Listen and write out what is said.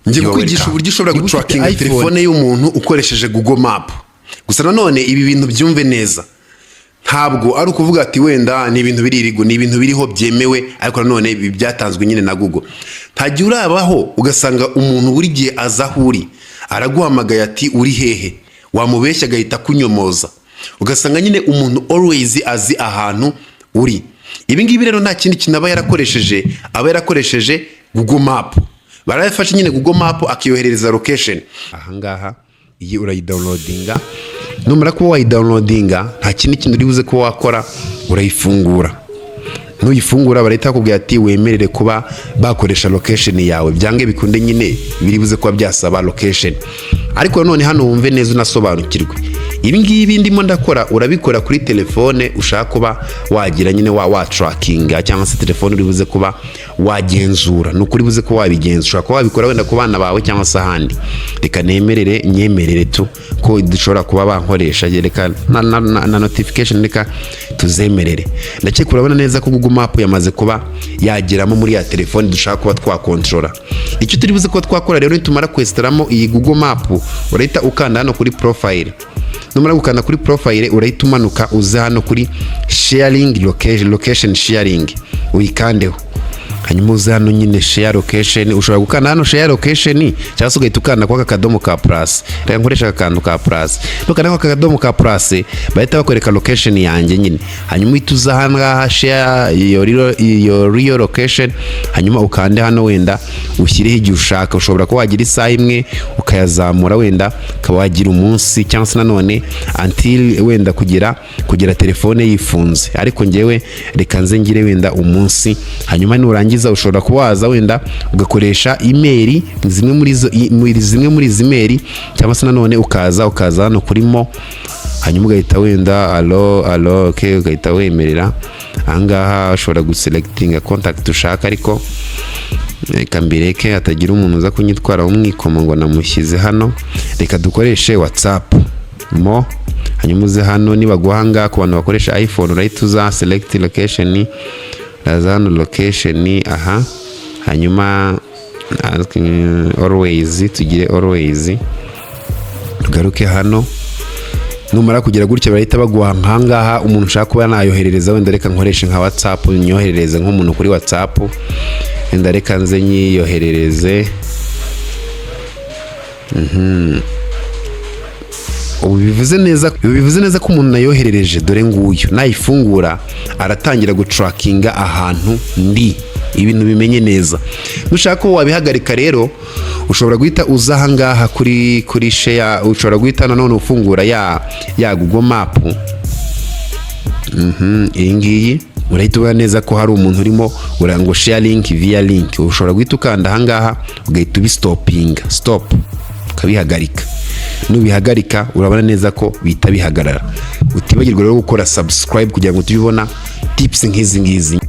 ngiye kukwigisha uburyo ushobora gutrackinga telefone y'umuntu ukoresheje Google Map. Gusa nanone ibi bintu byumve neza, ntabwo ari ukuvuga ati wenda ni ibintu biririgo, ni ibintu biriho byemewe, ariko nanone ibi byatanzwe nyine na Google. Ntagiye urabaho ugasanga umuntu buri gihe azahuri araguhamagaye ati uri hehe, wamubeshya agahita kunyomoza, ugasanga nyine umuntu always azi ahantu uri. Ibi ngibi rero nta kindi kintu aba yarakoresheje Google Map. Barayafashe nyine Google Map akiyoherereza location. Ahangaha iyi urayidownloadinga, numara kuba wayidownloadinga nta kindi kintu uri buze ko wakora, urayifungura. Nuyifungura barahita bakubwira ati wemerere kuba bakoresha location yawe, byange bikunde nyine biri buze kuba byasaba location. Ariko none hano wumve neza unasobanukirwe, ibi ngibi ndimo ndakora urabikora kuri telefone ushaka kuba wagira nyine wa trackinga, cyangwa se telefone uri buze kuba wagenzura, nukuri buze ko wabigenzura. Ushaka kuba wabikora wenda ku bana bawe cyangwa se ahandi. Reka nyemerere tu ko dushobora kuba bankoresha, reka na notification reka tuzemerere. Ndakeka urabona neza ko Google Map yamaze kuba yageramo muri ya telefone dushaka kuba twakontrola. Icyo turi buze kuba twakora rero nitumara kwestaramo iyi Google Map, urahita ukanda hano kuri profile. Numara gukanda kuri profile urahita umanuka uza hano kuri sharing location sharing, uyikandeho. Hanyuma uza hano nyine share location, ushobora gukanda hano share location cyangwa se ugahita ukanda kwa akadomo ka plus. Reka nkoresha akantu ka plus, nukanda kwa akadomo ka plus bahita bakwereka location yanjye nyine. Hanyuma ituza hano share your real location, hanyuma ukande hano wenda ushyireho igihe ushaka. Ushobora kuba wagira isaha imwe ukayazamura, wenda kawagira umunsi, cyangwa se nanone until wenda kugera telefone yifunze. Ariko ngewe reka nze ngire wenda umunsi. Hanyuma nurangiza ushobora kubaza wenda ugakoresha email, zimwe muri izi email, cyangwa se nanone ukaza hano kurimo, hanyuma ugahita wenda allo okay, ugahita wemerera. Ahangaha ushobora guselectinga contact ushaka, ariko reka mbireke hatagira umuntu uza kunyitwara umwikomo ngo namushyize hano. Reka dukoreshe WhatsApp mo, hanyuma uze hano nibaguhanga ku bantu bakoresha iPhone urahita uza select location, razano location aha, hanyuma always tugire always, tugaruke hano. Numara kugera gutya barahita baguha nkangaha umuntu ushaka kuba nayoherereza, wenda reka nkoreshe nka WhatsApp, nyoherereze nk'umuntu kuri WhatsApp, wenda reka nze nyiyoherereze. Ubu bivuze neza ko umuntu nayoherereje, dore nguyu nayifungura aratangira gutrackinga ahantu ndi, ibintu bimenye neza. Nushaka ko wabihagarika rero ushobora guhita uza ahangaha kuri share, ushobora guhita nanone ufungura ya Google Map. Iyi ngiyi urahita ubona neza ko hari umuntu urimo urango share link via link. Ushobora guhita ukanda ahangaha ugahita ubistopinga, stop, ukabihagarika. Nubihagarika urabona neza ko bihita bihagarara. Utibagirwa rero gukora subscribe kugira ngo tubibona tips nk'izi ngizi.